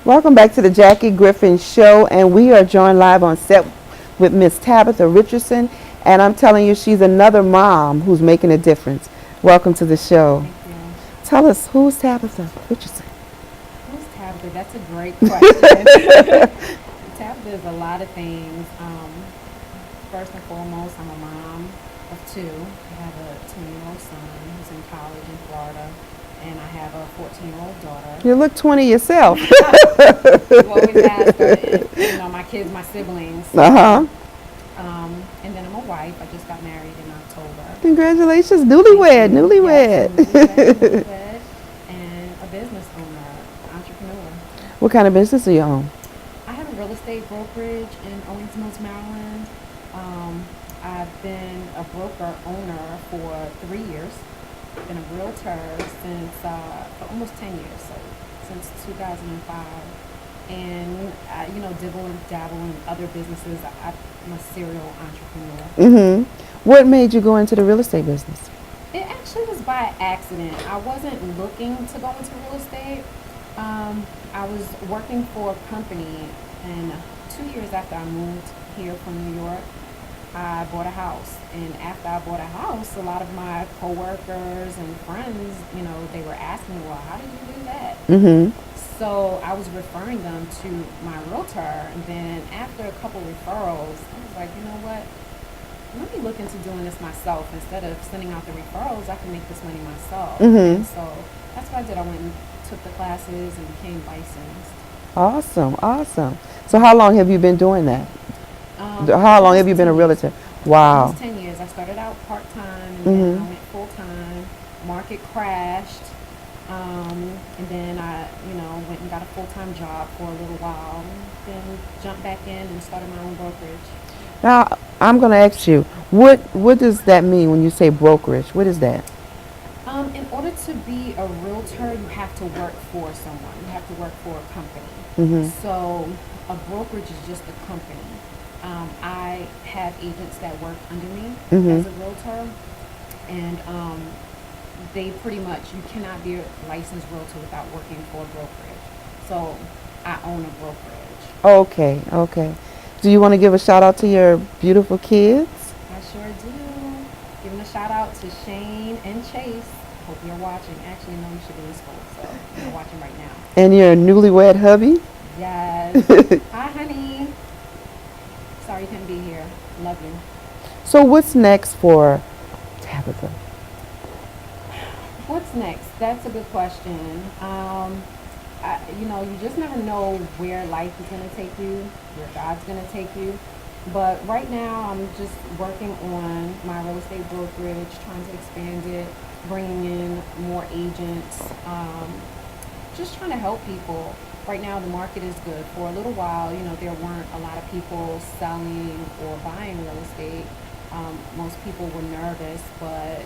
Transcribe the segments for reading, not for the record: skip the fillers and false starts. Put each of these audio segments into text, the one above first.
Welcome back to the Jackie Griffin Show, and we are joined live on set with Miss Tabitha Richardson, and I'm telling you, she's another mom who's making a difference. Welcome to the show. Thank you. Tell us, who's Tabitha Richardson? Who's Tabitha? That's a great question. Tabitha is a lot of things. First and foremost, I'm a mom of two. I have a 10-year-old son who's in college in Florida, and I have a 14-year-old daughter. You look 20 yourself. You always ask, my kids, my siblings. Uh-huh. And then I'm a wife. I just got married in October. Congratulations, Thank newlywed, you. Yes, I'm newlywed. newlywed, and a business owner, entrepreneur. What kind of business do you own? I have a real estate brokerage in Owings Mills, Maryland. I've been a broker owner for 3 years. Been a realtor since for almost 10 years, so since 2005. And dibble and dabble in other businesses. I'm a serial entrepreneur. Mm-hmm. What made you go into the real estate business? It actually was by accident. I wasn't looking to go into real estate. I was working for a company, and 2 years after I moved here from New York, I bought a house. And after I bought a house, a lot of my coworkers and friends, they were asking, well, how did you do that? Mm-hmm. So I was referring them to my realtor. And then after a couple referrals, I was like, you know what? Let me look into doing this myself. Instead of sending out the referrals, I can make this money myself. Mm-hmm. And so that's what I did. I went and took the classes and became licensed. Awesome, awesome. So how long have you been doing that? How long have Almost you been 10 a years. realtor? Wow. Almost 10 years. I started out part-time, and then I Mm-hmm. went full-time. Market crashed. And then I, went and got a full-time job for a little while. Then jumped back in and started my own brokerage. Now I'm going to ask you, what does that mean when you say brokerage? What is that? In order to be a realtor, you have to work for someone. You have to work for a company. Mm-hmm. So a brokerage is just a company. I have agents that work under me as Mm-hmm. a realtor, and they pretty much, you cannot be a licensed realtor without working for a brokerage. So I own a brokerage. Okay, okay. Do you want to give a shout out to your beautiful kids? I sure do. Giving a shout out to Shane and Chase. Hope you're watching. Actually, no, you should be in school, so you're watching right now. And your newlywed hubby? Yes. Hi, honey. Sorry you couldn't be here. Love you. So what's next for Tabitha? What's next? That's a good question. You just never know where life is going to take you, where God's going to take you. But right now, I'm just working on my real estate brokerage, trying to expand it, bringing in more agents, just trying to help people. Right now, the market is good. For a little while, there weren't a lot of people selling or buying real estate. Most people were nervous, but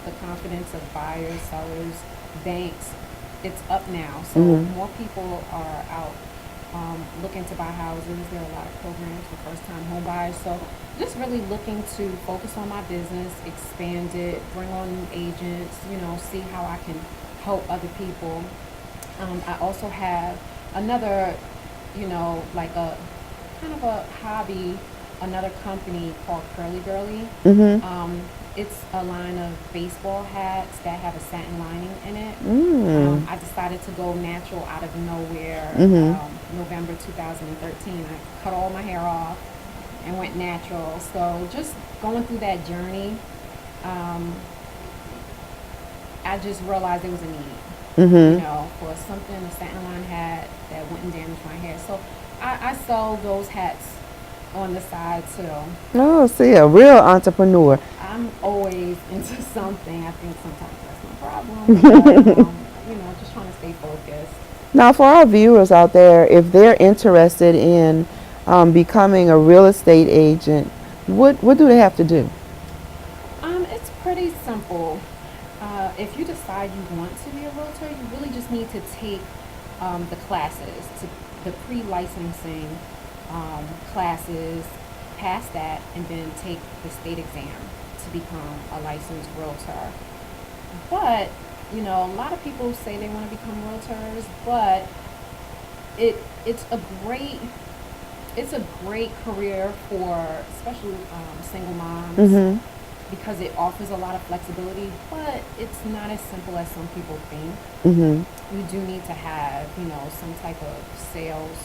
the confidence of buyers, sellers, banks, it's up now. So Mm-hmm. more people are out looking to buy houses. There are a lot of programs for first-time home buyers. So just really looking to focus on my business, expand it, bring on new agents, see how I can help other people. I also have another, like a kind of a hobby, another company called Curly Girly. Mm-hmm. It's a line of baseball hats that have a satin lining in it. Mm. I decided to go natural out of nowhere. Mm-hmm. November 2013. I cut all my hair off and went natural. So just going through that journey, um, I just realized there was a need, Mm-hmm. for something, a satin line hat that wouldn't damage my hair. So I sell those hats on the side too. Oh, see, a real entrepreneur. I'm always into something. I think sometimes that's my problem. But, just trying to stay focused. Now, for our viewers out there, if they're interested in becoming a real estate agent, what do they have to do? It's pretty simple. If you decide you want to be a realtor, you really just need to take the classes, the pre-licensing classes, pass that, and then take the state exam to become a licensed realtor. But, a lot of people say they want to become realtors, but it's a great career for especially single moms Mhm. because it offers a lot of flexibility, but it's not as simple as some people think. Mhm. You do need to have, some type of sales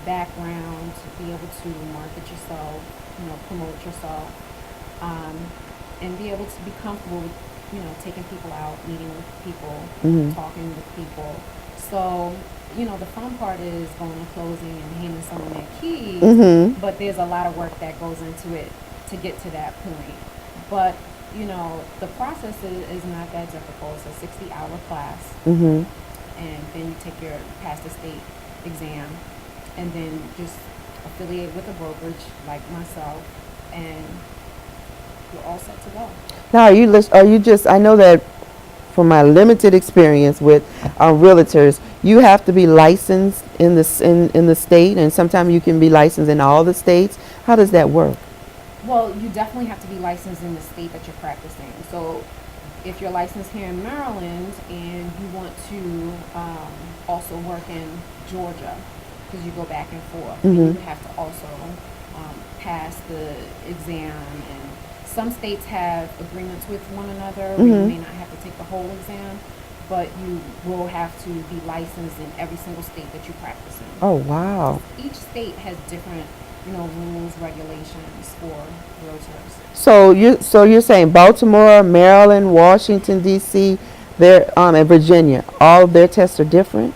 background to be able to market yourself, promote yourself, um, and be able to be comfortable with, taking people out, meeting with people, Mhm. talking with people. So, the fun part is going to closing and handing someone their keys, Mhm. but there's a lot of work that goes into it to get to that point. But, the process is not that difficult. It's a 60-hour class, Mhm. and then you take your pass the state exam, and then just affiliate with a brokerage like myself, and you're all set to go. Now, are you just? I know that from my limited experience with realtors, you have to be licensed in in the state, and sometimes you can be licensed in all the states. How does that work? Well, you definitely have to be licensed in the state that you're practicing. So, if you're licensed here in Maryland and you want to also work in Georgia, because you go back and forth, then you Mhm. would have to also pass the exam. And some states have agreements with one another where you Mhm. may not have to take the whole exam, but you will have to be licensed in every single state that you practice in. Oh wow. Each state has different, rules, regulations for realtors. So you're saying Baltimore, Maryland, Washington D.C., and Virginia, all of their tests are different.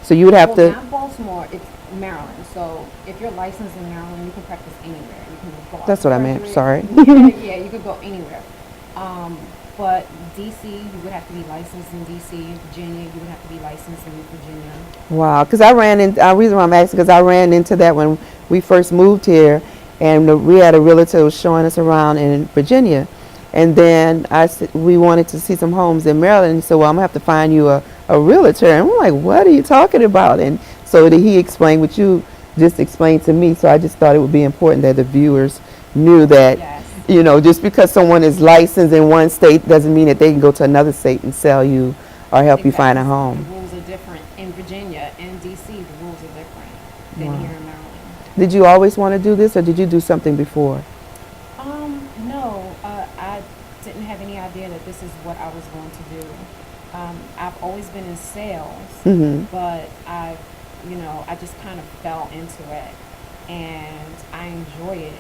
So you would have Well, to. not Baltimore, it's Maryland. So if you're licensed in Maryland, you can practice anywhere. You can go out That's to what I meant. Frederick. Sorry. Yeah, you could go anywhere. Um, but DC, you would have to be licensed in DC. Virginia, you would have to be licensed in Virginia. Wow, because I ran in. The reason why I'm asking because I ran into that when we first moved here, and we had a realtor who was showing us around in Virginia, and then we wanted to see some homes in Maryland. So well, I'm gonna have to find you a realtor, and I'm like, what are you talking about? And so he explained what you just explained to me. So I just thought it would be important that the viewers knew that. Yes. Just because someone is licensed in one state doesn't mean that they can go to another state and sell you or help you find a Exactly. The home. rules are different in Virginia and DC. The rules are different than Wow. here in Maryland. Did you always want to do this, or did you do something before? No, I didn't have any idea that this is what I was going to do. I've always been in sales, Mhm. but I just kind of fell into it, and I enjoy it.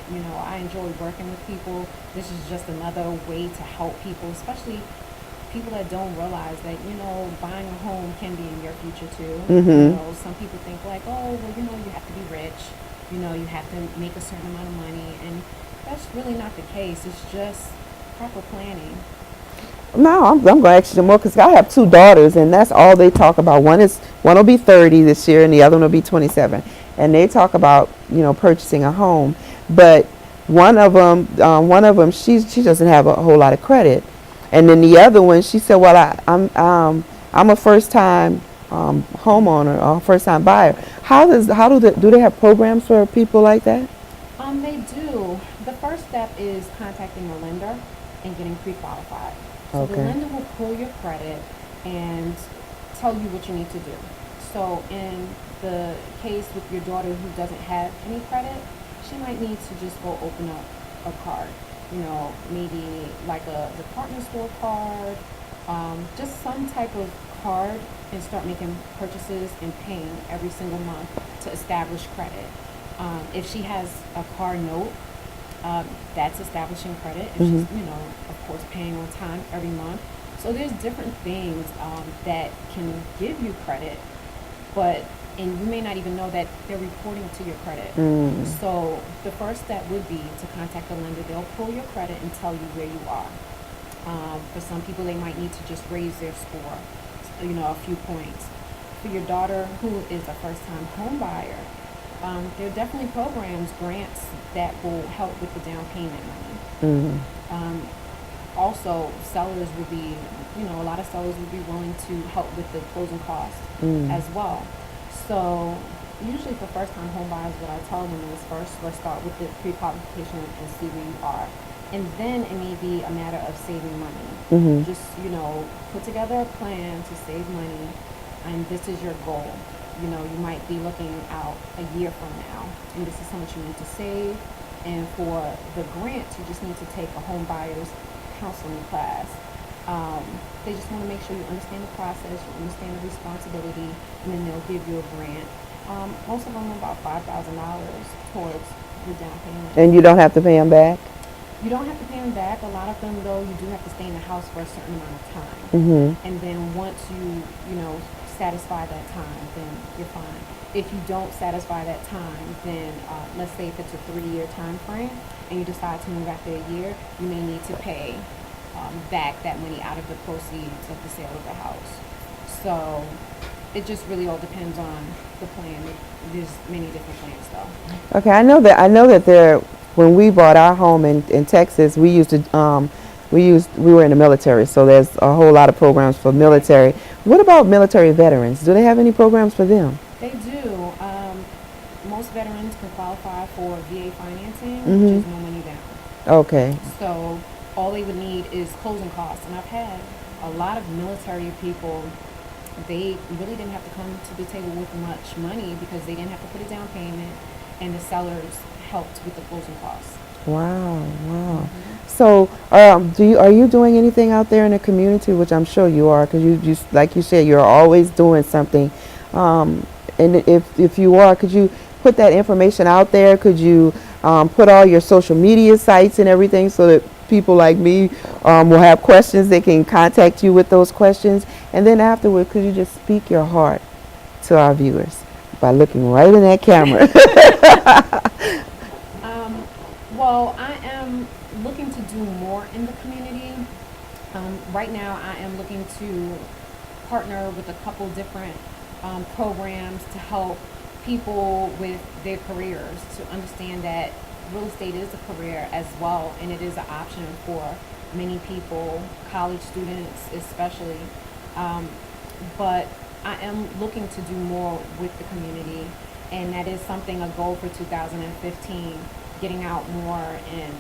I enjoy working with people. This is just another way to help people, especially people that don't realize that buying a home can be in your future too. Mhm. Some people think like, oh well, you have to be rich, you have to make a certain amount of money, and that's really not the case. It's just proper planning. No, I'm going to ask you some more because I have two daughters, and that's all they talk about. One will be 30 this year, and the other one will be 27, and they talk about purchasing a home. But one of them, she doesn't have a whole lot of credit, and then the other one, she said, well, I'm a first time homeowner or first time buyer. Do they have programs for people like that? They do. The first step is contacting a lender and getting pre-qualified. So the Okay. lender will pull your credit and tell you what you need to do. So in the case with your daughter who doesn't have any credit, she might need to just go open up a card. Maybe like a department store card, just some type of card, and start making purchases and paying every single month to establish credit. If she has a car note, that's establishing credit. If she's, Mhm. of course, paying on time every month. So there's different things that can give you credit, and you may not even know that they're reporting to your credit. Mm. So the first step would be to contact a lender. They'll pull your credit and tell you where you are. For some people, they might need to just raise their score, a few points. For your daughter, who is a first-time home buyer, there are definitely programs, grants that will help with the down payment money. Mm. Also, sellers will be, a lot of sellers will be willing to help with the closing costs Mm. as well. So, usually for first-time home buyers, what I tell them is first, let's start with the pre-qualification and see where you are. And then it may be a matter of saving money. Mhm. Just, put together a plan to save money, and this is your goal. you might be looking out a year from now, and this is how much you need to save. And for the grant, you just need to take a home buyer's counseling class. Um, they just want to make sure you understand the process, you understand the responsibility, and then they'll give you a grant. Most of them are about $5,000 towards the down payment. And you don't have to pay them back? You don't have to pay them back. A lot of them, though, you do have to stay in the house for a certain amount of time. Mm-hmm. And then once you satisfy that time, then you're fine. If you don't satisfy that time, then let's say if it's a 3-year time frame and you decide to move after a year, you may need to pay back that money out of the proceeds of the sale of the house. So it just really all depends on the plan. There's many different plans, though. Okay, I know that there. When we bought our home in Texas, we were in the military, so there's a whole lot of programs for military. What about military veterans? Do they have any programs for them? They do. Most veterans can qualify for VA financing, Mm-hmm. which is no money down. Okay. So all they would need is closing costs. And I've had a lot of military people, they really didn't have to come to the table with much money because they didn't have to put a down payment, and the sellers helped with the closing costs. Wow. Mm-hmm. So, are you doing anything out there in the community? Which I'm sure you are, because you like you said, you're always doing something. And if you are, could you put that information out there? Could you put all your social media sites and everything so that people like me will have questions? They can contact you with those questions, and then afterward, could you just speak your heart to our viewers by looking right in that camera? Well, I am looking to do more in the community. Right now, I am looking to partner with a couple different programs to help people with their careers to understand that real estate is a career as well, and it is an option for many people, college students especially. But I am looking to do more with the community, and that is something, a goal for 2015. Getting out more and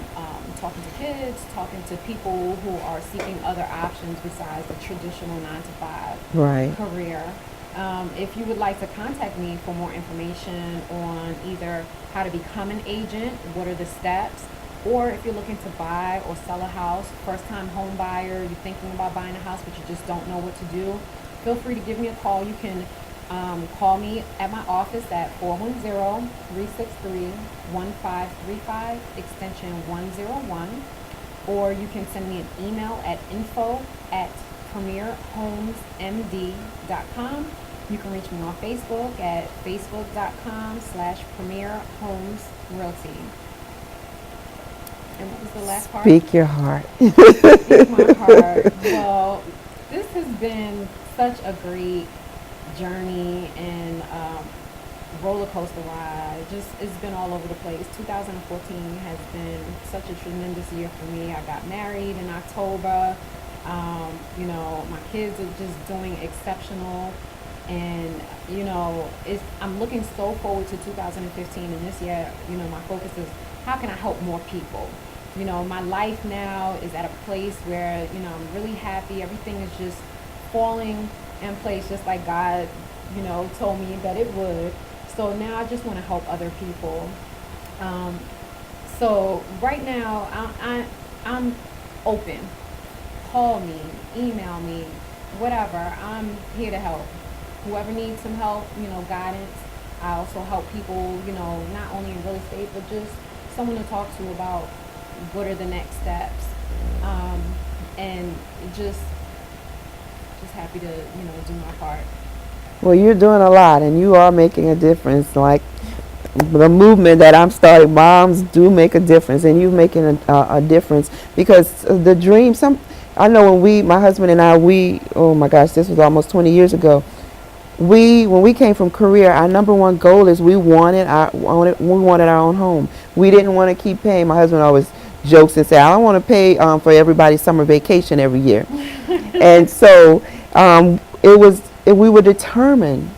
talking to kids, talking to people who are seeking other options besides the traditional 9-to-5 Right. career. If you would like to contact me for more information on either how to become an agent, what are the steps, or if you're looking to buy or sell a house, first-time home buyer, you're thinking about buying a house but you just don't know what to do, feel free to give me a call. You can call me at my office at 410-363-1535, extension 101, or you can send me an email at info@premierhomesmd.com. You can reach me on Facebook at facebook.com/premierhomesrealty. And what was the last part? Speak your heart. Speak my heart. Well, this has been such a great journey and roller coaster ride. It's been all over the place. 2014 has been such a tremendous year for me. I got married in October. My kids are just doing exceptional, and I'm looking so forward to 2015. And this year, my focus is how can I help more people. My life now is at a place where I'm really happy. Everything is just falling in place just like God, told me that it would. So now I just want to help other people. So right now I'm open. Call me, email me, whatever. I'm here to help. Whoever needs some help, guidance. I also help people, not only in real estate, but just someone to talk to about what are the next steps. And just happy to, do my part. Well, you're doing a lot, and you are making a difference. Like the movement that I'm starting, moms do make a difference, and you're making a difference because the dream. I know when my husband and I, oh my gosh, this was almost 20 years ago. When we came from Korea, our number one goal is we wanted our own home. We didn't want to keep paying. My husband always jokes and says, I don't want to pay for everybody's summer vacation every year. And so we were determined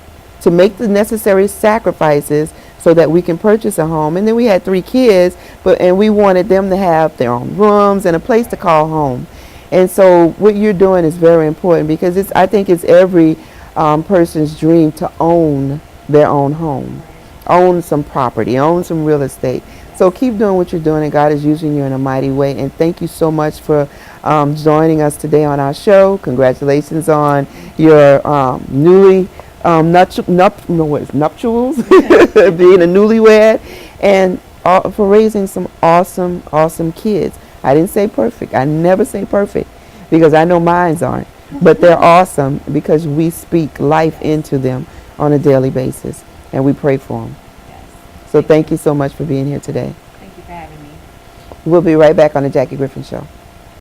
to make the necessary sacrifices so that we can purchase a home. And then we had 3 kids, and we wanted them to have their own rooms and a place to call home. And so what you're doing is very important because I think it's every person's dream to own their own home, own some property, own some real estate. So keep doing what you're doing, and God is using you in a mighty way. And thank you so much for joining us today on our show. Congratulations on your newly nuptials, being a newlywed, and for raising some awesome, awesome kids. I didn't say perfect. I never say perfect because I know mines aren't. But they're awesome because we speak life into them on a daily basis, and we pray for them. Yes. So thank you so much for being here today. Thank you for having me. We'll be right back on the Jackie Griffin Show.